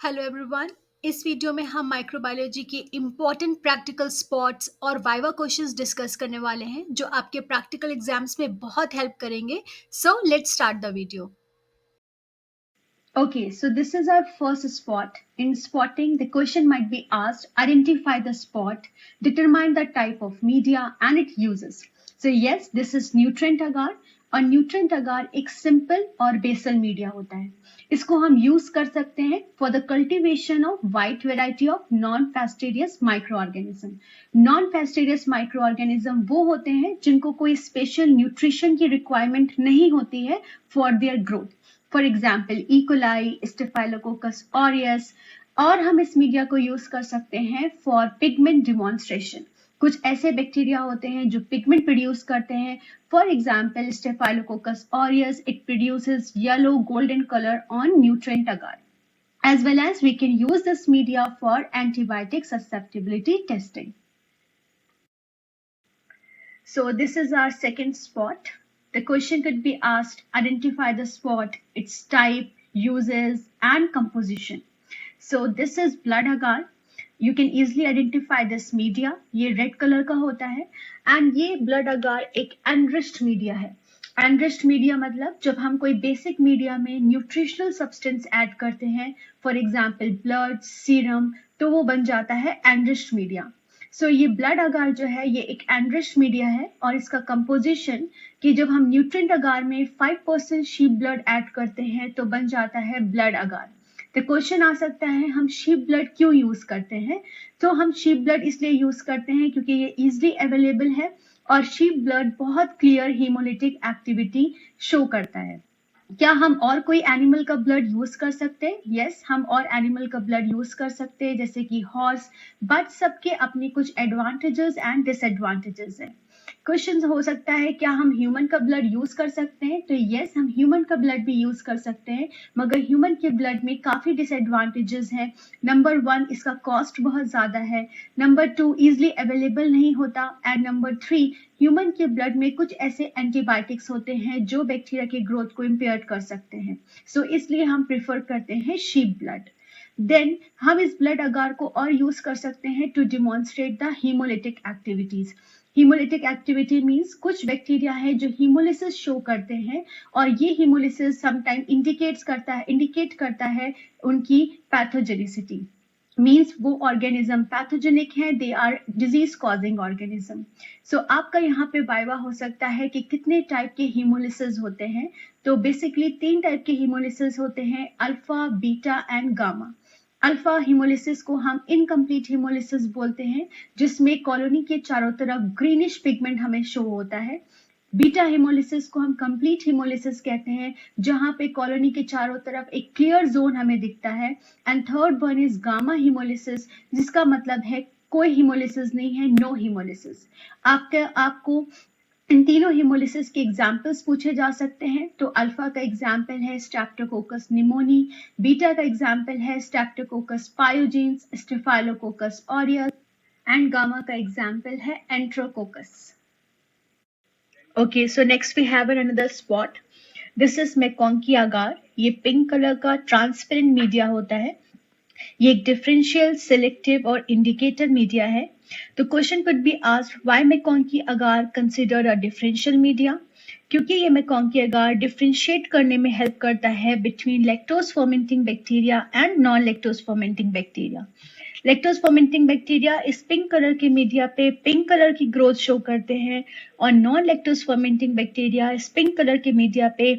Hello everyone. इस video में हम माइक्रोबायोलॉजी के इम्पॉर्टेंट प्रैक्टिकल स्पॉट्स और वाइवा क्वेश्चंस डिस्कस करने वाले हैं जो आपके प्रैक्टिकल एग्जाम्स में बहुत हेल्प करेंगे। So let's start the video. Okay, so this is our first spot. In spotting, the question might be asked, identify the spot, determine the type of media and its uses. So yes, this is nutrient agar और nutrient अगार एक simple और basal media होता है। इसको हम use कर सकते हैं for the cultivation of wide variety of non fastidious microorganism. Non fastidious microorganism वो होते हैं जिनको कोई स्पेशल न्यूट्रिशन की रिक्वायरमेंट नहीं होती है for their growth. For example E coli, staphylococcus aureus. और हम इस मीडिया को यूज कर सकते हैं फॉर पिगमेंट डिमॉन्स्ट्रेशन। कुछ ऐसे बैक्टीरिया होते हैं जो पिगमेंट प्रोड्यूस करते हैं। For example staphylococcus aureus, it produces yellow golden colour on nutrient agar. As well as we can use this media for antibiotic susceptibility testing. So this is our second spot. The question could be asked, identify the spot, its type, uses, and composition. So this is blood agar. You can easily identify this media. ये red color का होता है and ये blood agar एक enriched media है। enriched media मतलब जब हम कोई basic media में nutritional substance add करते हैं, for example blood, serum, तो वो बन जाता है enriched media. So ये blood agar जो है ये एक enriched media है और इसका composition कि जब हम nutrient agar में 5% sheep blood add करते हैं तो बन जाता है blood agar. तो क्वेश्चन आ सकता है हम शीप ब्लड क्यों यूज करते हैं। तो हम शीप ब्लड इसलिए यूज करते हैं क्योंकि ये इजीली अवेलेबल है और शीप ब्लड बहुत क्लियर हीमोलिटिक एक्टिविटी शो करता है। क्या हम और कोई एनिमल का ब्लड यूज कर सकते हैं? यस, हम और एनिमल का ब्लड यूज कर सकते हैं जैसे कि हॉर्स, बट सबके अपने कुछ एडवांटेजेस एंड डिसएडवांटेजेस हैं। क्वेश्चन हो सकता है क्या हम ह्यूमन का ब्लड यूज कर सकते हैं? तो यस, हम ह्यूमन का ब्लड भी यूज कर सकते हैं, मगर ह्यूमन के ब्लड में काफी डिसएडवांटेजेस हैं। नंबर 1, इसका कॉस्ट बहुत ज्यादा है। नंबर 2, इजिली अवेलेबल नहीं होता। एंड नंबर 3, ह्यूमन के ब्लड में कुछ ऐसे एंटीबायोटिक्स होते हैं जो बैक्टीरिया की ग्रोथ को इम्पेयर कर सकते हैं। सो इसलिए हम प्रेफर करते हैं शीप ब्लड। देन हम इस ब्लड अगार को और यूज कर सकते हैं to demonstrate the haemolytic activities. Haemolytic activity means कुछ बैक्टीरिया है जो हीमोलिसिस शो करते हैं और ये हीमोलिसिस समटाइम इंडिकेट करता है उनकी पैथोजेनिसिटी। मीन्स वो ऑर्गेनिज्म पैथोजेनिक है, they are disease causing organism. So आपका यहाँ पे वाइवा हो सकता है कि कितने टाइप के हीमोलिसिस होते हैं। तो बेसिकली 3 टाइप के हीमोलिसिस होते हैं, alpha, beta and gamma. Alpha haemolysis को हम इनकम्प्लीट हीमोलिसिस बोलते हैं जिसमें कॉलोनी के चारों तरफ ग्रीनिश पिगमेंट हमें शो होता है। बीटा हीमोलिसिस को हम कंप्लीट हीमोलिसिस कहते हैं जहां पे कॉलोनी के चारों तरफ एक क्लियर जोन हमें दिखता है। And third one is gamma haemolysis जिसका मतलब है कोई हीमोलिसिस नहीं है, नो हीमोलिसिस। आपको इन तीनों हीमोलिसिस के एग्जाम्पल्स पूछे जा सकते हैं। तो अल्फा का एग्जाम्पल है स्ट्रेप्टोकोकस निमोनी, बीटा का एग्जाम्पल है streptococcus pyogenes, staphylococcus aureus and gamma का एग्जाम्पल है enterococcus. Okay, so next we have another spot. This is MacConkey agar. ये पिंक कलर का ट्रांसपेरेंट मीडिया होता है। ये एक डिफरेंशियल, सिलेक्टिव और इंडिकेटर मीडिया है। तो question could be asked, why MacConkey agar considered a differential media? क्योंकि ये मैकॉन्की agar डिफरेंशिएट करने में हेल्प करता है between lactose fermenting bacteria and non lactose fermenting bacteria. Lactose fermenting bacteria इस पिंक कलर के मीडिया पे पिंक कलर की ग्रोथ शो करते हैं और नॉन लैक्टोज फर्मेंटिंग बैक्टीरिया इस पिंक कलर के मीडिया पे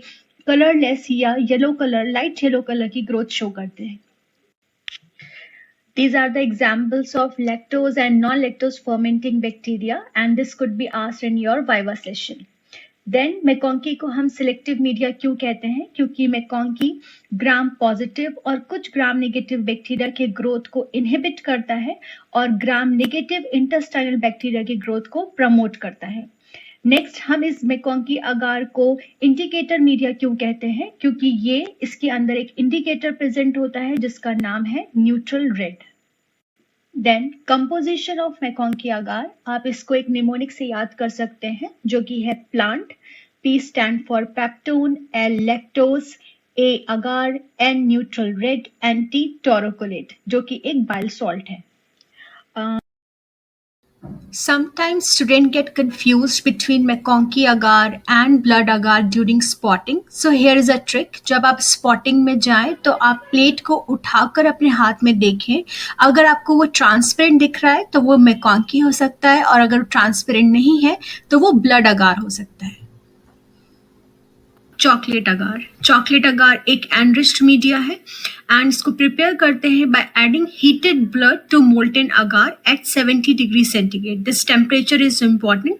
कलरलेस या yellow colour, light yellow colour की ग्रोथ शो करते हैं। These are the examples of lactose and non-lactose fermenting bacteria and this could be asked in your viva session. Then MacConkey को हम selective media क्यों कहते हैं? क्योंकि मैकॉन्की ग्राम पॉजिटिव और कुछ ग्राम नेगेटिव बैक्टीरिया के ग्रोथ को इनहिबिट करता है और ग्राम नेगेटिव इंटेस्टाइनल बैक्टीरिया की ग्रोथ को प्रमोट करता है। नेक्स्ट हम इस मैकॉन्की अगार को इंडिकेटर मीडिया क्यों कहते हैं? क्योंकि ये इसके अंदर एक इंडिकेटर प्रेजेंट होता है जिसका नाम है neutral red. Then composition of MacConkey agar, आप इसको एक निमोनिक से याद कर सकते हैं जो कि है plant. P stand for peptone, L lactose, A agar, N neutral red, and T taurocolate, जो कि एक बाइल सॉल्ट है. Sometimes students get confused between McConkey agar and blood agar during spotting. So here is a trick. जब आप spotting में जाएं तो आप प्लेट को उठाकर अपने हाथ में देखें. अगर आपको वो ट्रांसपेरेंट दिख रहा है तो वो McConkey हो सकता है, और अगर ट्रांसपेरेंट नहीं है तो वो ब्लड अगार हो सकता है. चॉकलेट अगार एक एनरिच्ड मीडिया है एंड इसको प्रिपेयर करते हैं by adding heated blood to molten agar at 70 degree centigrade. This temperature is important.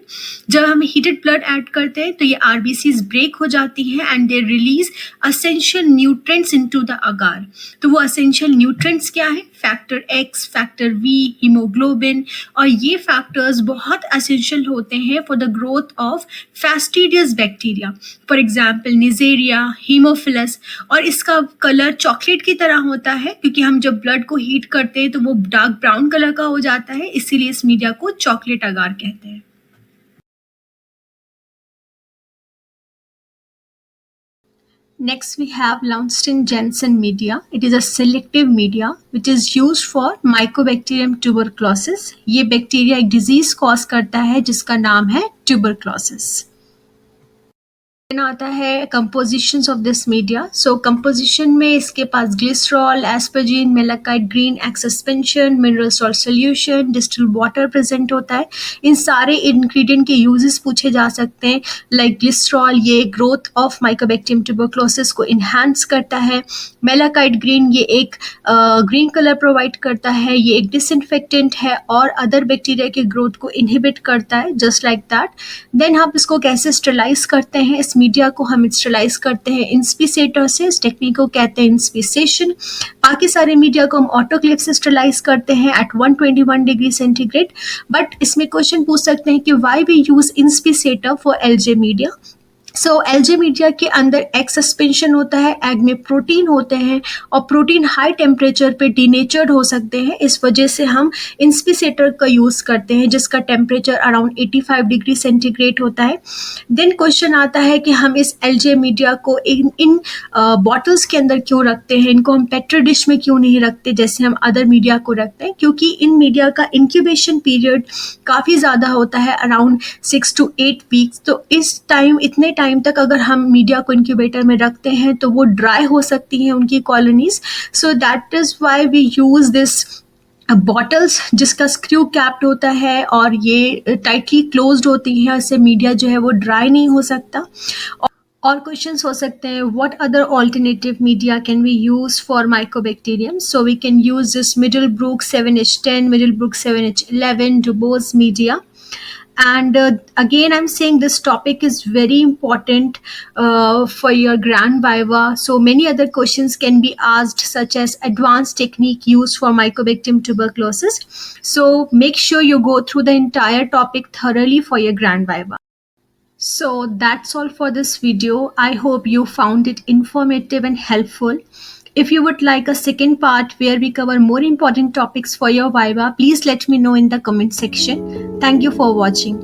जब हम हीटेड ब्लड ऐड करते हैं तो ये आरबीसीज ब्रेक हो जाती हैं and they release essential nutrients into the agar. तो वो असेंशियल न्यूट्रिएंट्स क्या है? Factor X, factor V, haemoglobin, और ये फैक्टर्स बहुत असेंशियल होते हैं for the growth of fastidious bacteria, for example Neisseria, haemophilus. और इसका कलर चॉकलेट की तरह होता है क्योंकि हम जब ब्लड को हीट करते हैं तो वो डार्क ब्राउन कलर का हो जाता है, इसीलिए इस मीडिया को चॉकलेट अगार कहते हैं. Next, we have Launston-Jensen media. It is a selective media which is used for Mycobacterium tuberculosis. ये बैक्टीरिया एक डिजीज कॉज करता है जिसका नाम है ट्यूबरक्लोसिस. आता है compositions of this media. So composition में इसके पास glycerol, asparagine, malachite green, eggs suspension, mineral salt solution, distilled water present होता है. इन सारे इंग्रेडिएंट के यूजेस पूछे जा सकते हैं. लाइक ग्लिसरॉल, ये ग्रोथ ऑफ माइकोबैक्टीरियम ट्यूबरक्लोसिस को इन्हांस करता है. मेलाकाइट ग्रीन, ये एक ग्रीन कलर प्रोवाइड करता है. ये एक डिसइंफेक्टेंट है और अदर बैक्टीरिया के ग्रोथ को इनहिबिट करता है, जस्ट लाइक दैट. देन हम इसको कैसे स्टरलाइज करते हैं? इस मीडिया को हम स्टरलाइज करते हैं इंस्पीसेटर से. इस टेक्निक को कहते हैं इंस्पीसेशन. बाकी सारे मीडिया को हम ऑटोक्लेव से स्टरलाइज करते हैं एट 121 डिग्री सेंटीग्रेड. बट इसमें क्वेश्चन पूछ सकते हैं कि why we use inspissator for LJ media. So LJ media के अंदर एग सस्पेंशन होता है, एग में प्रोटीन होते हैं और प्रोटीन हाई टेम्परेचर पे डीनेचर्ड हो सकते हैं. इस वजह से हम इंस्पीसेटर का यूज़ करते हैं जिसका टेम्परेचर अराउंड 85 डिग्री सेंटीग्रेड होता है. देन क्वेश्चन आता है कि हम इस एलजे मीडिया को इन बॉटल्स के अंदर क्यों रखते हैं, इनको हम पेट्री डिश में क्यों नहीं रखते जैसे हम अदर मीडिया को रखते हैं? क्योंकि इन मीडिया का इंक्यूबेशन पीरियड काफ़ी ज़्यादा होता है, अराउंड 6 to 8 वीक्स. तो इस इतने टाइम तक अगर हम मीडिया को इंक्यूबेटर में रखते हैं तो वो ड्राई हो सकती हैं उनकी colonies. So that is why we use this bottles जिसका स्क्रू कैप्ड होता है और ये टाइटली क्लोज्ड होती हैं, इससे मीडिया जो है वो ड्राई नहीं हो सकता. और क्वेश्चंस हो सकते हैं, what other alternative media can we use for mycobacterium? So we can use this Middlebrook 7H10, Middlebrook 7H11, Dubos media. And again, I'm saying this topic is very important for your grand viva. So many other questions can be asked, such as advanced technique used for Mycobacterium tuberculosis. So make sure you go through the entire topic thoroughly for your grand viva. So that's all for this video. I hope you found it informative and helpful. If you would like a second part where we cover more important topics for your viva, please let me know in the comment section. Thank you for watching.